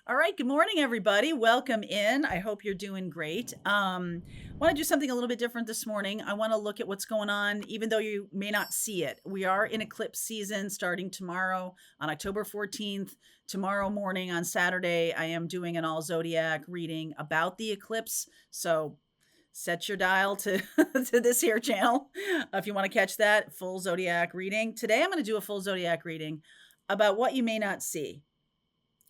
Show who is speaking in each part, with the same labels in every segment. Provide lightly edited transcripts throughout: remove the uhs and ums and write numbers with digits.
Speaker 1: All right, good morning, everybody. Welcome in. I hope you're doing great. Want to do something a little bit different this morning. I want to look at what's going on, even though you may not see it. We are in eclipse season starting tomorrow on October 14th. Tomorrow morning on Saturday, I am doing an all zodiac reading about the eclipse. So set your dial to, to this here channel if you want to catch that full zodiac reading. Today, I'm going to do a full zodiac reading about what you may not see.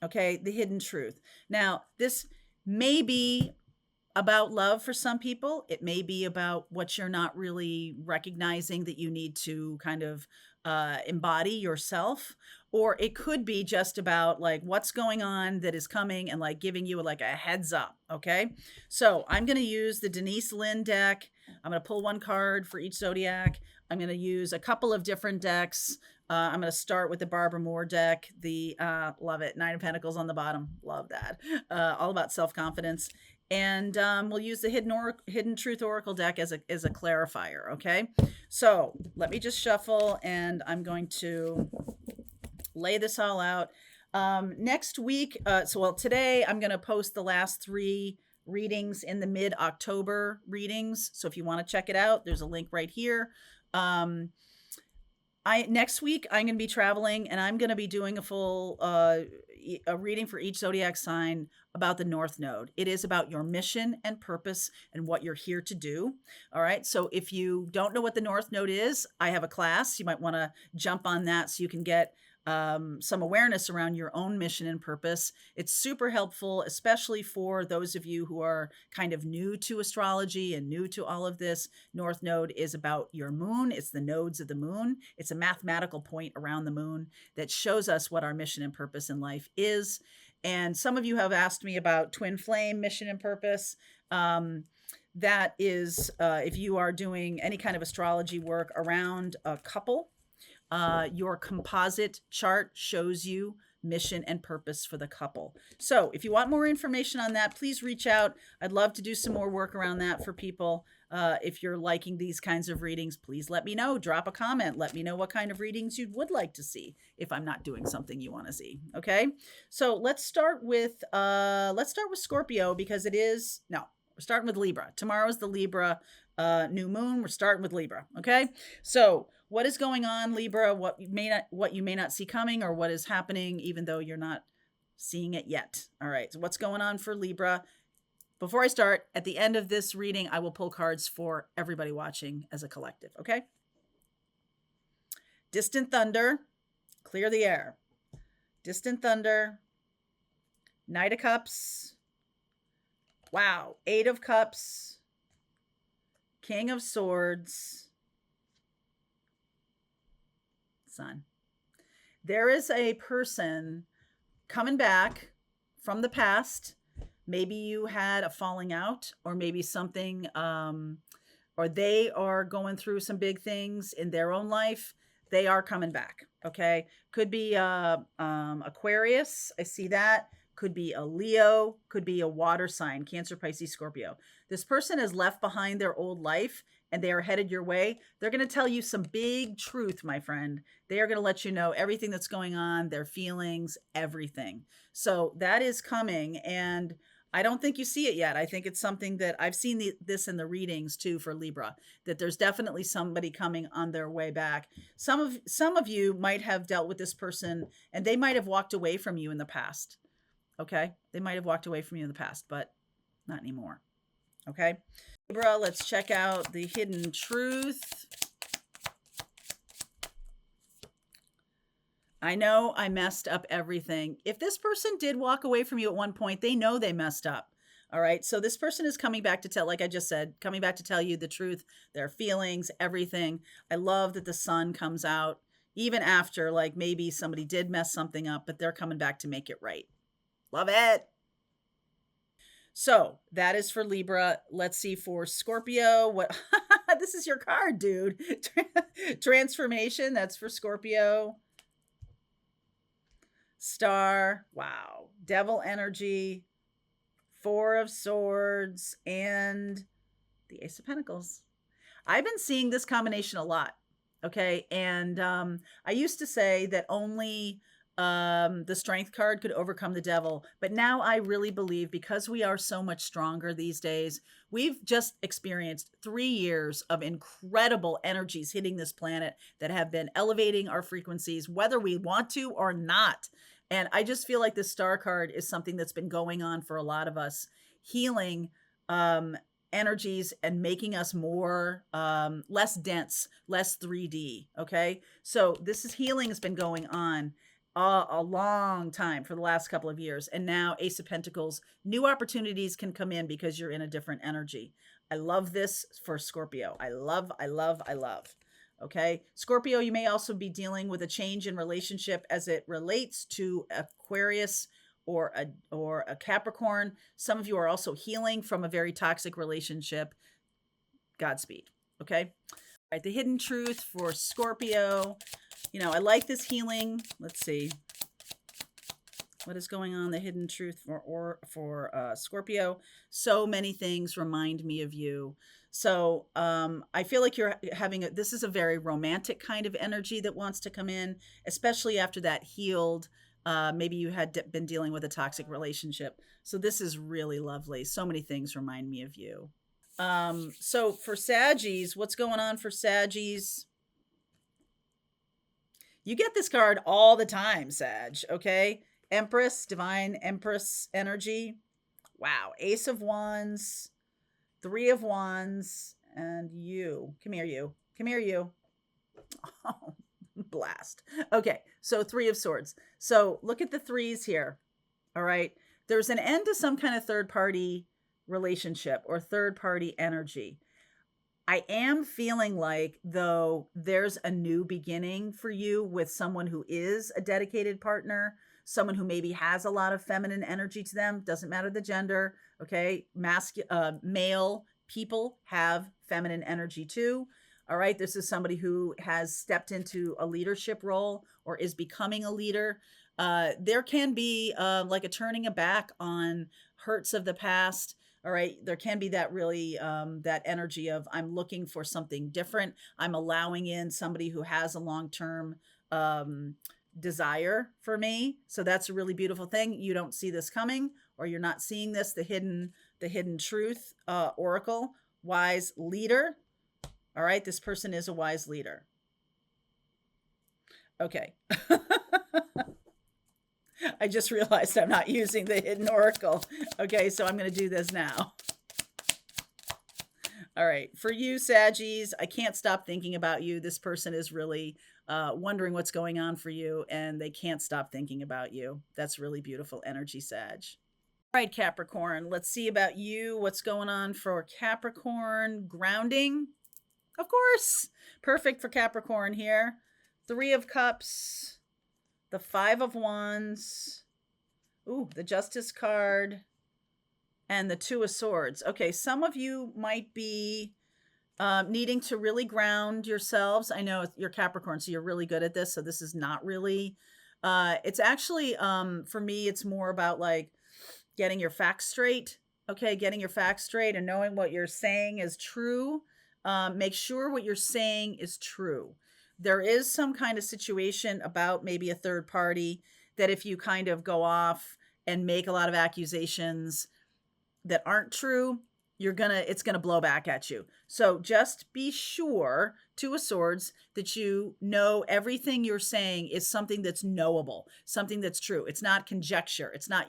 Speaker 1: Okay, the hidden truth. Now, this may be about love for some people. It may be about what you're not really recognizing that you need to kind of embody yourself. Or it could be just about like what's going on that is coming and like giving you like a heads up. Okay, so I'm going to use the Denise Lynn deck. I'm going to pull one card for each zodiac. I'm going to use a couple of different decks. I'm going to start with the Barbara Moore deck. Love it. Nine of Pentacles on the bottom. Love that. All about self-confidence. And we'll use the Hidden Truth Oracle deck as a clarifier. Okay. So let me just shuffle and I'm going to lay this all out. Next week. Today I'm going to post the last 3 readings in the mid-October readings. So if you want to check it out, there's a link right here. Next week I'm going to be traveling and I'm going to be doing a full a reading for each zodiac sign about the North Node. It is about your mission and purpose and what you're here to do. All right. So if you don't know what the North Node is, I have a class. You might want to jump on that so you can get some awareness around your own mission and purpose. It's super helpful, especially for those of you who are kind of new to astrology and new to all of this. North Node is about your moon. It's the nodes of the moon. It's a mathematical point around the moon that shows us what our mission and purpose in life is. And some of you have asked me about twin flame mission and purpose. That is, if you are doing any kind of astrology work around a couple, your composite chart shows you mission and purpose for the couple. So if you want more information on that, please reach out. I'd love to do some more work around that for people. If you're liking these kinds of readings, please let me know. Drop a comment. Let me know what kind of readings you would like to see if I'm not doing something you want to see. Okay. So let's start with Scorpio because we're starting with Libra. Tomorrow's the Libra new moon. We're starting with Libra. Okay. So what is going on, Libra? What you may not see coming, or what is happening, even though you're not seeing it yet. All right. So what's going on for Libra? Before I start, at the end of this reading, I will pull cards for everybody watching as a collective. Okay. Distant thunder, clear the air. Distant thunder, Knight of Cups. Wow. 8 of Cups, King of Swords, Sun. There is a person coming back from the past. Maybe you had a falling out, or maybe something, or they are going through some big things in their own life. They are coming back. Okay. Could be Aquarius. I see that. Could be a Leo, could be a water sign, Cancer, Pisces, Scorpio. This person has left behind their old life and they are headed your way. They're going to tell you some big truth, my friend. They are going to let you know everything that's going on, their feelings, everything. So that is coming. And I don't think you see it yet. I think it's something that I've seen this in the readings too for Libra, that there's definitely somebody coming on their way back. Some of you might have dealt with this person and they might have walked away from you in the past. Okay. They might have walked away from you in the past, but not anymore. Okay. Libra, let's check out the hidden truth. I know I messed up everything. If this person did walk away from you at one point, they know they messed up. All right. So this person is coming back to tell, like I just said, coming back to tell you the truth, their feelings, everything. I love that the sun comes out even after, like, maybe somebody did mess something up, but they're coming back to make it right. Love it. So that is for Libra. Let's see for Scorpio. What? This is your card, dude. Transformation. That's for Scorpio. Star. Wow. Devil energy. 4 of Swords and the Ace of Pentacles. I've been seeing this combination a lot. Okay. And I used to say that only The strength card could overcome the devil. But now I really believe, because we are so much stronger these days, we've just experienced 3 years of incredible energies hitting this planet that have been elevating our frequencies, whether we want to or not. And I just feel like this star card is something that's been going on for a lot of us, healing energies and making us more less dense, less 3D. Okay, so this is healing has been going on a long time, for the last couple of years. And now Ace of Pentacles, new opportunities can come in because you're in a different energy. I love this for Scorpio. I love. Okay. Scorpio, you may also be dealing with a change in relationship as it relates to Aquarius or a Capricorn. Some of you are also healing from a very toxic relationship. Godspeed. Okay. All right. The hidden truth for Scorpio. You know, I like this healing. Let's see. What is going on? The hidden truth for Scorpio. So many things remind me of you. So I feel like you're having this is a very romantic kind of energy that wants to come in, especially after that healed. Maybe you had been dealing with a toxic relationship. So this is really lovely. So many things remind me of you. So for Saggies, what's going on for Saggies? You get this card all the time, Sag, okay? Empress, Divine Empress energy. Wow. Ace of Wands, Three of Wands, and you. Come here, you. Come here, you. Oh, blast. Okay, so Three of Swords. So look at the threes here, all right? There's an end to some kind of third-party relationship or third-party energy. I am feeling like, though, there's a new beginning for you with someone who is a dedicated partner, someone who maybe has a lot of feminine energy to them. Doesn't matter the gender, okay? Male people have feminine energy too. All right, this is somebody who has stepped into a leadership role or is becoming a leader. There can be like a turning a back on hurts of the past. All right, there can be that really that energy of, I'm looking for something different. I'm allowing in somebody who has a long-term desire for me. So that's a really beautiful thing. You don't see this coming, or you're not seeing this. The hidden truth oracle, wise leader. All right, this person is a wise leader. Okay. I just realized I'm not using the hidden oracle. Okay, so I'm going to do this now. All right, for you, Saggies, I can't stop thinking about you. This person is really wondering what's going on for you, and they can't stop thinking about you. That's really beautiful energy, Sag. All right, Capricorn, let's see about you. What's going on for Capricorn? Grounding, of course. Perfect for Capricorn here. Three of Cups. The Five of Wands, ooh, the Justice card, and the Two of Swords. Okay, some of you might be needing to really ground yourselves. I know you're Capricorn, so you're really good at this, so this is not really, it's actually, for me, it's more about like getting your facts straight, okay, getting your facts straight and knowing what you're saying is true. Make sure what you're saying is true. There is some kind of situation about maybe a third party that if you kind of go off and make a lot of accusations that aren't true, it's gonna blow back at you. So just be sure, Two of Swords, that you know everything you're saying is something that's knowable, something that's true. It's not conjecture. It's not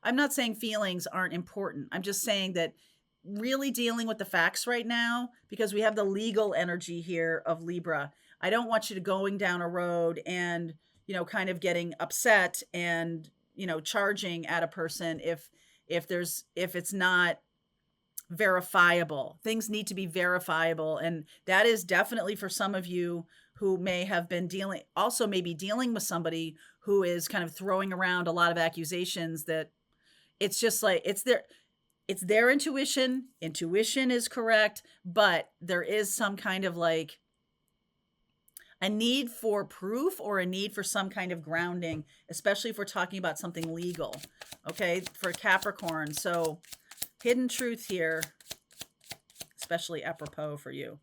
Speaker 1: I'm not saying feelings aren't important. I'm just saying that really dealing with the facts right now, because we have the legal energy here of Libra. I don't want you to going down a road and, kind of getting upset and, charging at a person if it's not verifiable. Things need to be verifiable. And that is definitely for some of you who may have been dealing with somebody who is kind of throwing around a lot of accusations that it's just like, it's their intuition. Intuition is correct, but there is some kind of like a need for proof or a need for some kind of grounding, especially if we're talking about something legal, okay, for Capricorn. So hidden truth here, especially apropos for you.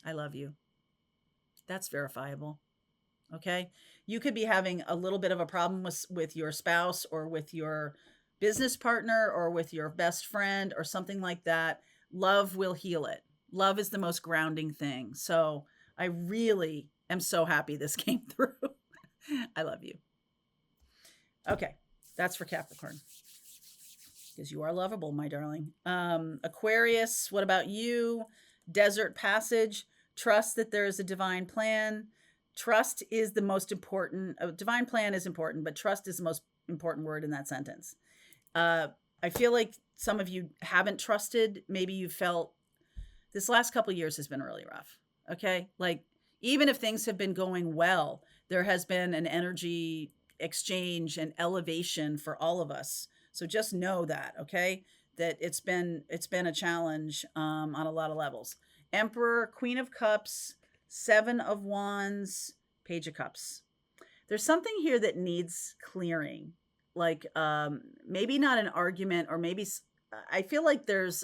Speaker 1: I love you. That's verifiable. Okay. You could be having a little bit of a problem with your spouse or with your business partner or with your best friend or something like that. Love will heal it. Love is the most grounding thing. So I really am so happy this came through. I love you. Okay. That's for Capricorn because you are lovable, my darling. Aquarius, what about you? Desert passage. Trust that there is a divine plan. Trust is the most important. Divine plan is important, but trust is the most important word in that sentence. I feel like some of you haven't trusted. Maybe you felt this last couple of years has been really rough. Okay. Like, even if things have been going well, there has been an energy exchange and elevation for all of us. So just know that, okay, that it's been a challenge on a lot of levels. Emperor, Queen of Cups, Seven of Wands, Page of Cups. There's something here that needs clearing, like maybe not an argument, or maybe I feel like there's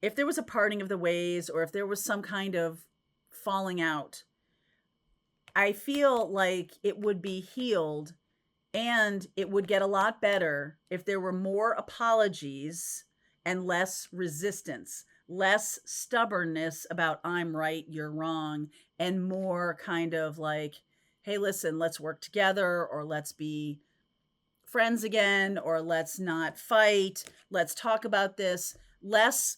Speaker 1: if there was a parting of the ways, or if there was some kind of falling out, I feel like it would be healed and it would get a lot better if there were more apologies and less resistance, less stubbornness about I'm right, you're wrong, and more kind of like, hey, listen, let's work together, or let's be friends again, or let's not fight. Let's talk about this. Less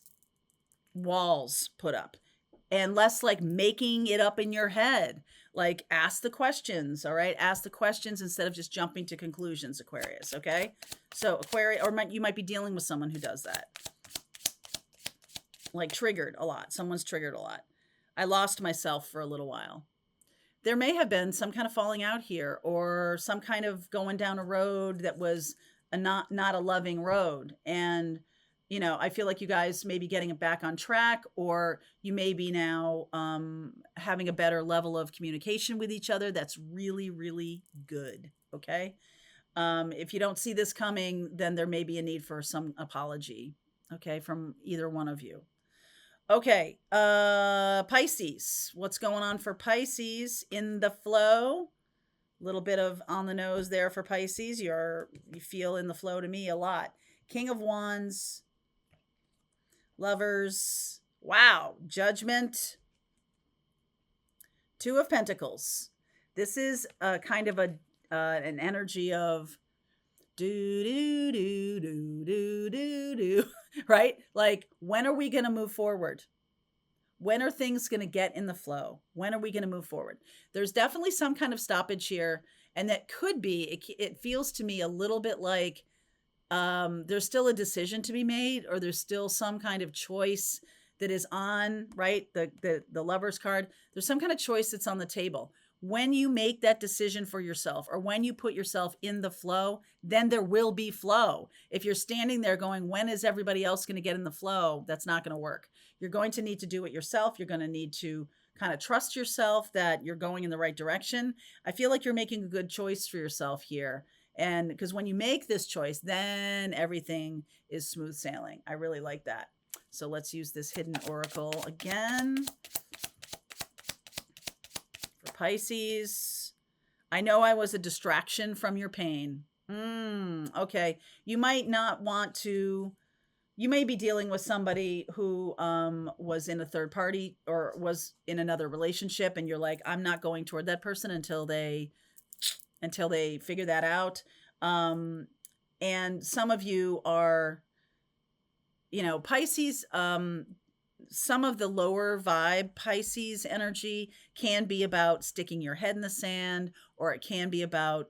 Speaker 1: walls put up and less like making it up in your head. Like, ask the questions. All right. Ask the questions instead of just jumping to conclusions, Aquarius. Okay. So Aquarius, or you might be dealing with someone who does that. Like triggered a lot. Someone's triggered a lot. I lost myself for a little while. There may have been some kind of falling out here, or some kind of going down a road that was not a loving road. And I feel like you guys may be getting it back on track, or you may be now having a better level of communication with each other. That's really, really good. Okay. If you don't see this coming, then there may be a need for some apology. Okay. From either one of you. Okay. Pisces. What's going on for Pisces in the flow? A little bit of on the nose there for Pisces. You feel in the flow to me a lot. King of Wands. Lovers. Wow. Judgment. Two of Pentacles. This is a kind of an energy of do do do do do do do, right? Like, when are we going to move forward? When are things going to get in the flow? When are we going to move forward? There's definitely some kind of stoppage here, and that could be, it feels to me a little bit like there's still a decision to be made, or there's still some kind of choice that is on, right? The Lover's card. There's some kind of choice that's on the table. When you make that decision for yourself, or when you put yourself in the flow, then there will be flow. If you're standing there going, when is everybody else going to get in the flow? That's not going to work. You're going to need to do it yourself. You're going to need to kind of trust yourself that you're going in the right direction. I feel like you're making a good choice for yourself here. And because when you make this choice, then everything is smooth sailing. I really like that. So let's use this hidden oracle again. For Pisces, I know I was a distraction from your pain. Okay. You might not want to, you may be dealing with somebody who was in a third party or was in another relationship, and you're like, I'm not going toward that person until they figure that out. And some of you are, Pisces, some of the lower vibe Pisces energy can be about sticking your head in the sand, or it can be about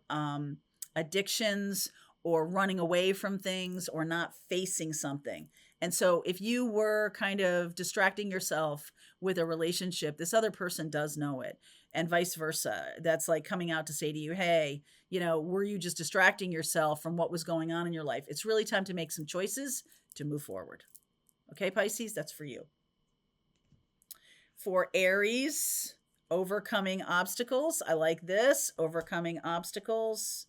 Speaker 1: addictions, or running away from things, or not facing something. And so if you were kind of distracting yourself with a relationship, this other person does know it, and vice versa. That's like coming out to say to you, hey, were you just distracting yourself from what was going on in your life? It's really time to make some choices to move forward. Okay, Pisces, that's for you. For Aries, overcoming obstacles. I like this. Overcoming obstacles.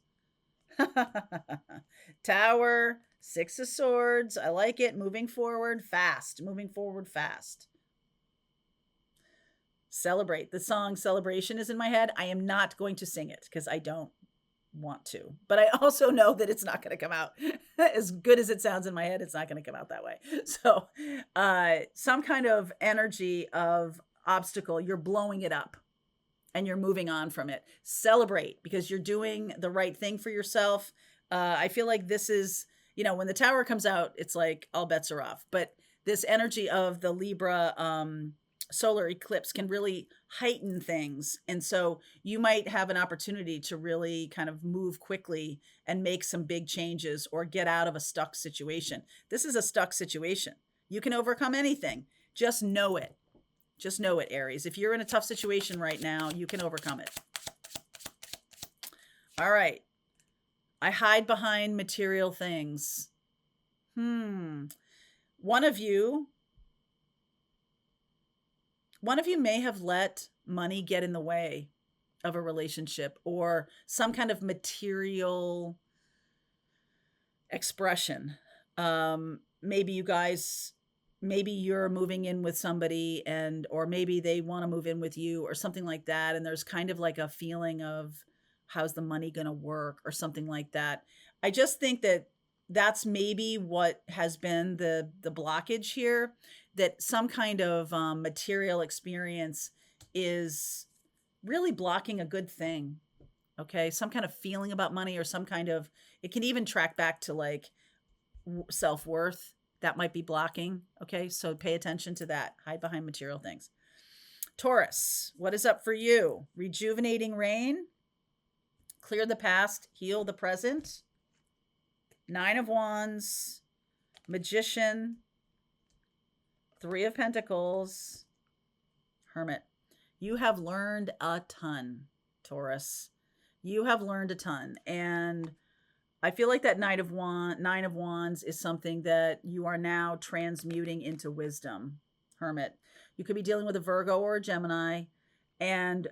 Speaker 1: Tower, Six of Swords. I like it. Moving forward fast. Moving forward fast. Celebrate. The song Celebration is in my head. I am not going to sing it because I don't want to. But I also know that it's not going to come out as good as it sounds in my head. It's not going to come out that way. So, some kind of energy of obstacle, you're blowing it up and you're moving on from it. Celebrate because you're doing the right thing for yourself. I feel like this is, when the Tower comes out, it's like all bets are off. But this energy of the Libra solar eclipse can really heighten things. And so you might have an opportunity to really kind of move quickly and make some big changes or get out of a stuck situation. This is a stuck situation. You can overcome anything. Just know it. Just know it, Aries. If you're in a tough situation right now, you can overcome it. All right. I hide behind material things. One of you may have let money get in the way of a relationship or some kind of material expression. Maybe you're moving in with somebody or maybe they want to move in with you or something like that. And there's kind of like a feeling of how's the money going to work or something like that. I just think that that's maybe what has been the blockage here, that some kind of material experience is really blocking a good thing. Okay. Some kind of feeling about money or it can even track back to like self-worth that might be blocking. Okay. So pay attention to that. Hide behind material things. Taurus, what is up for you? Rejuvenating rain, clear the past, heal the present. 9 of Wands, Magician, 3 of Pentacles, Hermit. You have learned a ton, Taurus. You have learned a ton. And I feel like that 9 of Wands is something that you are now transmuting into wisdom, Hermit. You could be dealing with a Virgo or a Gemini. And,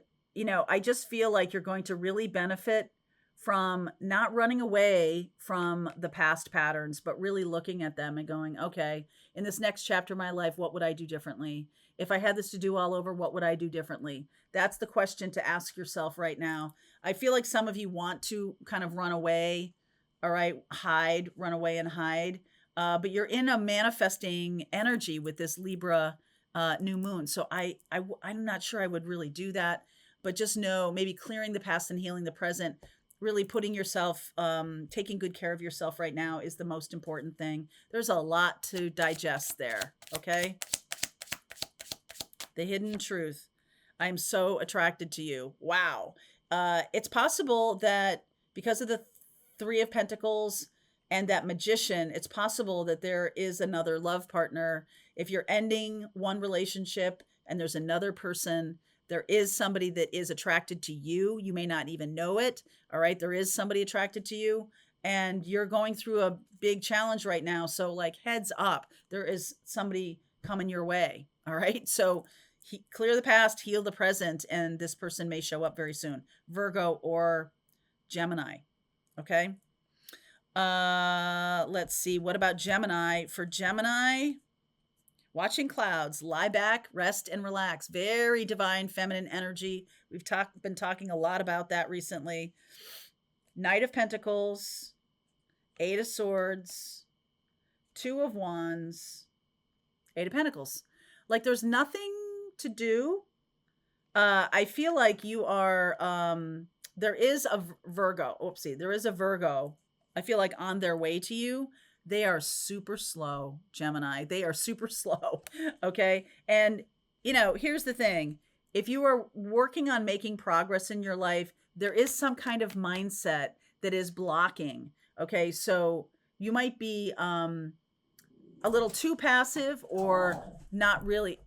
Speaker 1: I just feel like you're going to really benefit from not running away from the past patterns, but really looking at them and going, okay, in this next chapter of my life, what would I do differently? If I had this to do all over, what would I do differently? That's the question to ask yourself right now. I feel like some of you want to kind of run away, all right, run away and hide. But you're in a manifesting energy with this Libra new moon. So I'm not sure I would really do that, but just know maybe clearing the past and healing the present, really putting yourself, taking good care of yourself right now is the most important thing. There's a lot to digest there, okay? The hidden truth. I'm so attracted to you. Wow. It's possible that because of the 3 of Pentacles and that Magician, it's possible that there is another love partner. If you're ending one relationship and there's another person, there is somebody that is attracted to you. You may not even know it. All right. There is somebody attracted to you and you're going through a big challenge right now. So like heads up, there is somebody coming your way. All right. So clear the past, heal the present, and this person may show up very soon. Virgo or Gemini. Okay. Let's see. What about Gemini? For Gemini, watching clouds, lie back, rest, and relax. Very divine feminine energy. We've been talking a lot about that recently. Knight of Pentacles, 8 of Swords, 2 of Wands, 8 of Pentacles. Like there's nothing to do. I feel like you are, there is a Virgo. Oopsie. There is a Virgo. I feel like on their way to you. They are super slow, Gemini. They are super slow. Okay. And, here's the thing. If you are working on making progress in your life, there is some kind of mindset that is blocking. Okay. So you might be a little too passive or not really.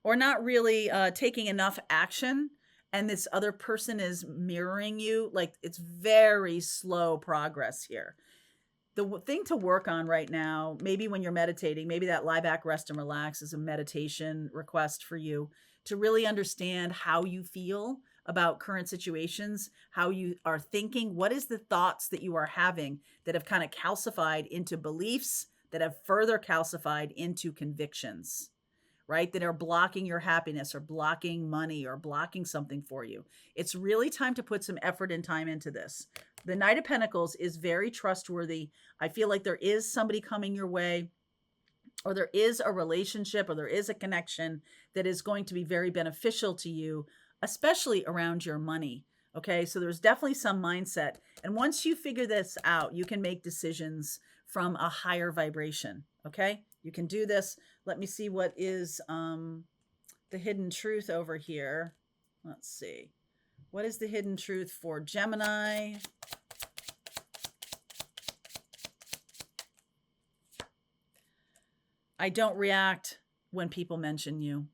Speaker 1: Or not really taking enough action. And this other person is mirroring you. Like it's very slow progress here. The thing to work on right now, maybe when you're meditating, maybe that lie back, rest, and relax is a meditation request for you to really understand how you feel about current situations, how you are thinking, what is the thoughts that you are having that have kind of calcified into beliefs that have further calcified into convictions. right? That are blocking your happiness or blocking money or blocking something for you. It's really time to put some effort and time into this. The Knight of Pentacles is very trustworthy. I feel like there is somebody coming your way, or there is a relationship, or there is a connection that is going to be very beneficial to you, especially around your money. Okay, so there's definitely some mindset. And once you figure this out, you can make decisions from a higher vibration. Okay, you can do this. Let me see what is the hidden truth over here. Let's see. What is the hidden truth for Gemini? I don't react when people mention you.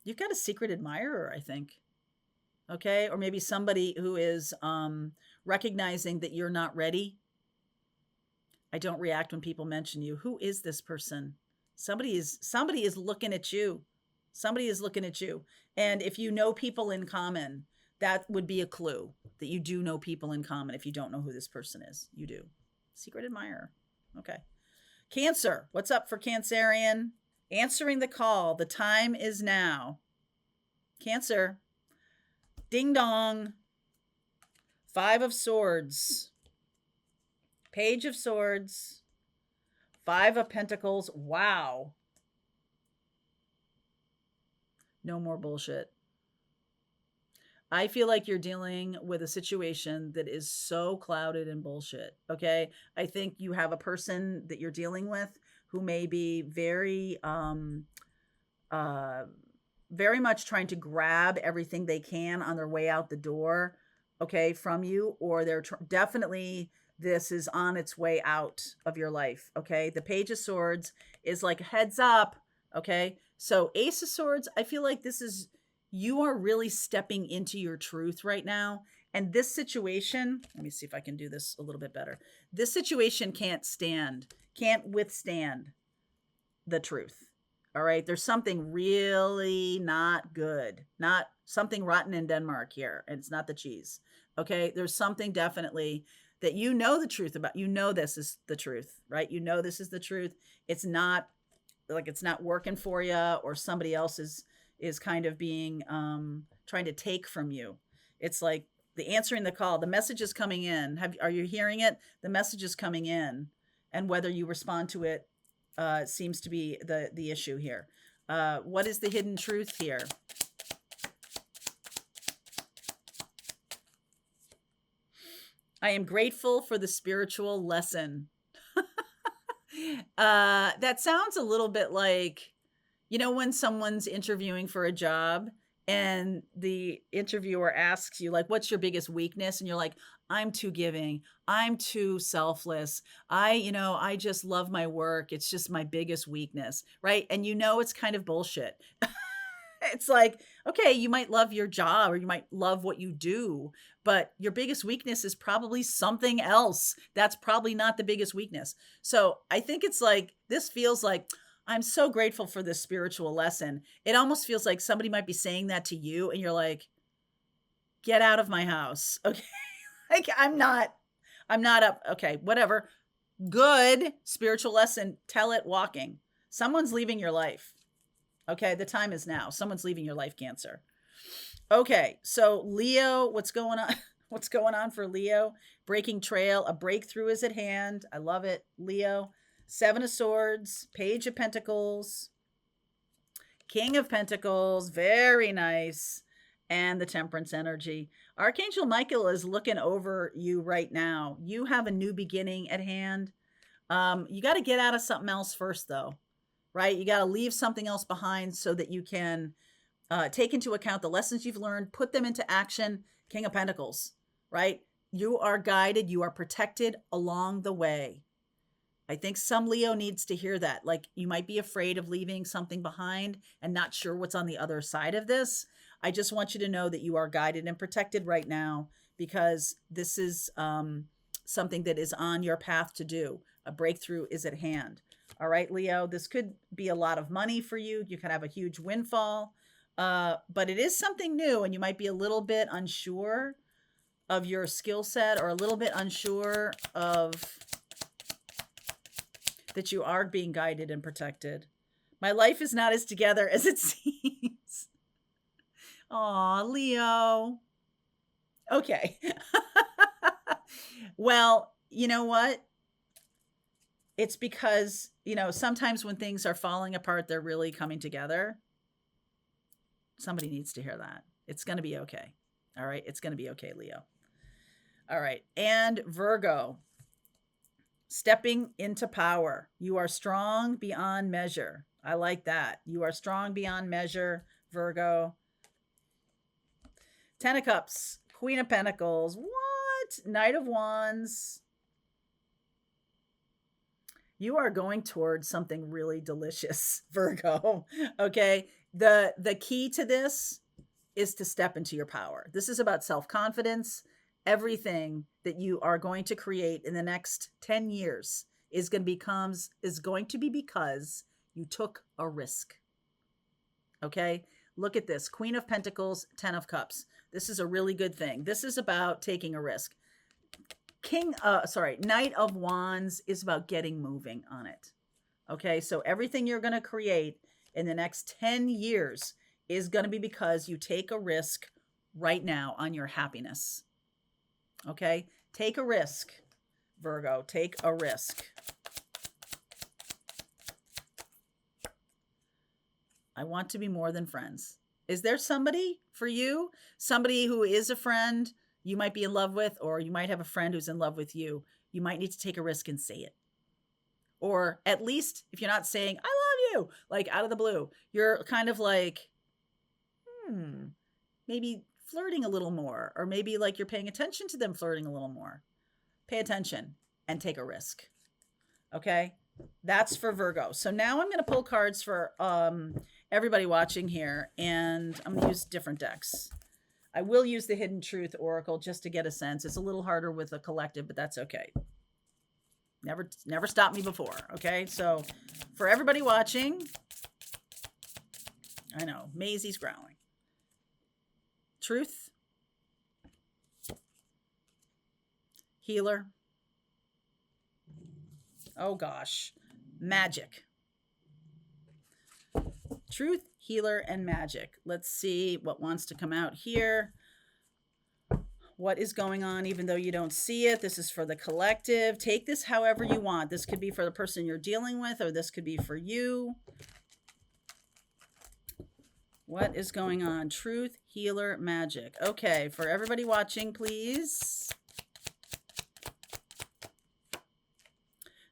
Speaker 1: You've got a secret admirer, I think. Okay, or maybe somebody who is recognizing that you're not ready. I don't react when people mention you. Who is this person? Somebody is looking at you. Somebody is looking at you. And if you know people in common, that would be a clue that you do know people in common. If you don't know who this person is, you do. Secret admirer. Okay. Cancer. What's up for Cancerian? Answering the call. The time is now. Cancer. Ding dong. 5 of Swords. Page of Swords. 5 of Pentacles. Wow. No more bullshit. I feel like you're dealing with a situation that is so clouded in bullshit. Okay. I think you have a person that you're dealing with who may be very much trying to grab everything they can on their way out the door, okay, from you, or they're definitely, this is on its way out of your life, okay? The Page of Swords is like, heads up, okay? So Ace of Swords, I feel like this is, you are really stepping into your truth right now. And this situation, let me see if I can do this a little bit better. This situation can't withstand the truth. All right. There's something really not good, not something rotten in Denmark here. And it's not the cheese. Okay. There's something definitely that you know the truth about. You know, this is the truth, right? You know, this is the truth. It's not like it's not working for you, or somebody else is kind of being, trying to take from you. It's like the answering the call, the message is coming in. Are you hearing it? The message is coming in, and whether you respond to it, seems to be the issue here. What is the hidden truth here? I am grateful for the spiritual lesson. That sounds a little bit like, you know, when someone's interviewing for a job and the interviewer asks you, like, what's your biggest weakness? And you're like, I'm too giving. I'm too selfless. I just love my work. It's just my biggest weakness, right? And you know, it's kind of bullshit. It's like, okay, you might love your job or you might love what you do, but your biggest weakness is probably something else. That's probably not the biggest weakness. So I think it's like, this feels like, I'm so grateful for this spiritual lesson. It almost feels like somebody might be saying that to you and you're like, get out of my house. Okay. Like, I'm not up. Okay. Whatever. Good spiritual lesson. Tell it walking. Someone's leaving your life. Okay. The time is now. Someone's leaving your life, Cancer. Okay. So Leo, what's going on? What's going on for Leo? Breaking trail. A breakthrough is at hand. I love it. Leo. 7 of Swords, Page of Pentacles, King of Pentacles, very nice, and the Temperance energy. Archangel Michael is looking over you right now. You have a new beginning at hand. You got to get out of something else first, though, right? You got to leave something else behind so that you can take into account the lessons you've learned, put them into action. King of Pentacles, right? You are guided. You are protected along the way. I think some Leo needs to hear that. Like, you might be afraid of leaving something behind and not sure what's on the other side of this. I just want you to know that you are guided and protected right now, because this is something that is on your path to do. A breakthrough is at hand. All right, Leo, this could be a lot of money for you. You could have a huge windfall, but it is something new, and you might be a little bit unsure of your skill set, or a little bit unsure of that you are being guided and protected. My life is not as together as it seems. Aw, Leo. Okay. Well, you know what? It's because, sometimes when things are falling apart, they're really coming together. Somebody needs to hear that. It's going to be okay. All right. It's going to be okay, Leo. All right. And Virgo, stepping into power. You are strong beyond measure. I like that. You are strong beyond measure, Virgo. Ten of Cups, Queen of Pentacles. What? Knight of Wands. You are going towards something really delicious, Virgo. Okay. The key to this is to step into your power. This is about self-confidence. Everything that you are going to create in the next 10 years is going to be because you took a risk. Okay? Look at this. Queen of Pentacles, 10 of Cups. This is a really good thing. This is about taking a risk. Knight of Wands is about getting moving on it. Okay? So everything you're going to create in the next 10 years is going to be because you take a risk right now on your happiness. Okay? Take a risk, Virgo. Take a risk. I want to be more than friends. Is there somebody for you? Somebody who is a friend you might be in love with, or you might have a friend who's in love with you. You might need to take a risk and say it. Or at least if you're not saying, I love you, like out of the blue, you're kind of like, maybe flirting a little more, or maybe like you're paying attention to them flirting a little more. Pay attention and take a risk. Okay? That's for Virgo. So now I'm going to pull cards for everybody watching here, and I'm going to use different decks. I will use the Hidden Truth Oracle just to get a sense. It's a little harder with a collective, but that's okay. Never stopped me before. Okay. So for everybody watching, I know Maisie's growling. Truth. Healer. Oh gosh. Magic. Truth, healer, and magic. Let's see what wants to come out here. What is going on, even though you don't see it? This is for the collective. Take this however you want. This could be for the person you're dealing with, or this could be for you. What is going on? Truth, healer, magic. Okay, for everybody watching, please.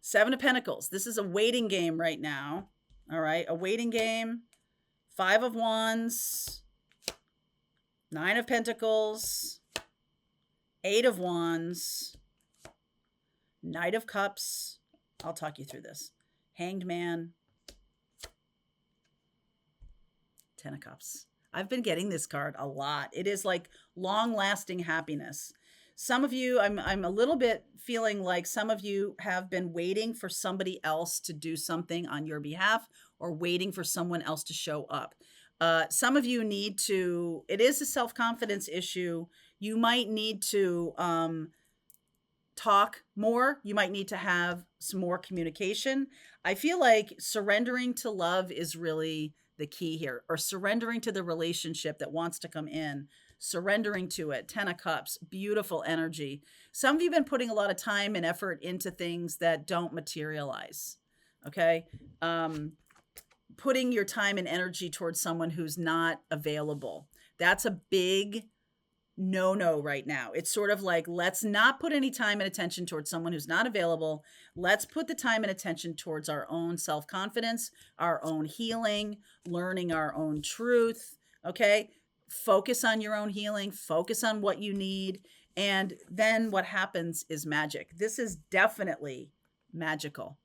Speaker 1: Seven of Pentacles. This is a waiting game right now. All right, a waiting game. Five of Wands. Nine of Pentacles. Eight of Wands. Knight of Cups. I'll talk you through this. Hanged Man. 10 of Cups. I've been getting this card a lot. It is like long-lasting happiness. Some of you, I'm a little bit feeling like some of you have been waiting for somebody else to do something on your behalf, or waiting for someone else to show up. Some of you need to, it is a self-confidence issue. You might need to talk more. You might need to have some more communication. I feel like surrendering to love is really the key here, or surrendering to the relationship that wants to come in, surrendering to it. 10 of Cups, beautiful energy. Some of you have been putting a lot of time and effort into things that don't materialize. Okay. Putting your time and energy towards someone who's not available. That's a big no right now. It's sort of like, let's not put any time and attention towards someone who's not available. Let's put the time and attention towards our own self-confidence, our own healing, learning our own truth. Okay. Focus on your own healing, focus on what you need. And then what happens is magic. This is definitely magical.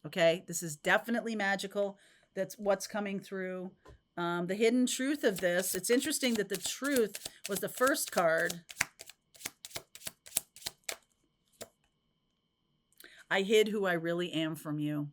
Speaker 1: Okay. This is definitely magical. That's what's coming through. The hidden truth of this. It's interesting that the truth was the first card. I hid who I really am from you.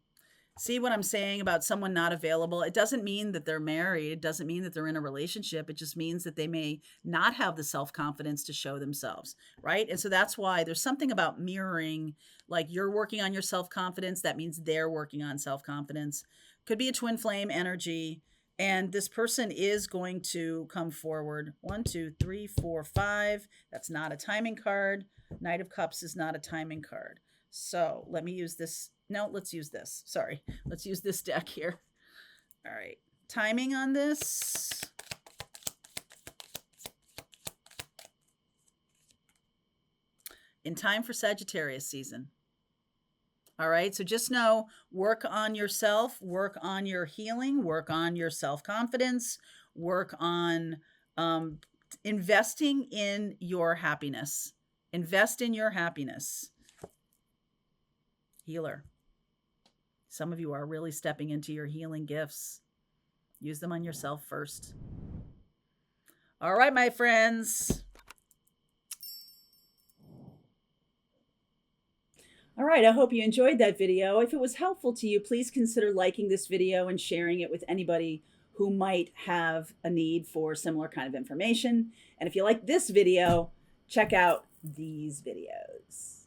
Speaker 1: See what I'm saying about someone not available? It doesn't mean that they're married. It doesn't mean that they're in a relationship. It just means that they may not have the self-confidence to show themselves, right? And so that's why there's something about mirroring, like you're working on your self-confidence. That means they're working on self-confidence. Could be a twin flame energy. And this person is going to come forward. 1, 2, 3, 4, 5. That's not a timing card. Knight of Cups is not a timing card. So let me use this. No, let's use this. Sorry. Let's use this deck here. All right. Timing on this. In time for Sagittarius season. All right. So just know, work on yourself, work on your healing, work on your self-confidence, work on investing in your happiness. Invest in your happiness. Healer. Some of you are really stepping into your healing gifts. Use them on yourself first. All right, my friends. All right, I hope you enjoyed that video. If it was helpful to you, please consider liking this video and sharing it with anybody who might have a need for similar kind of information. And if you like this video, check out these videos.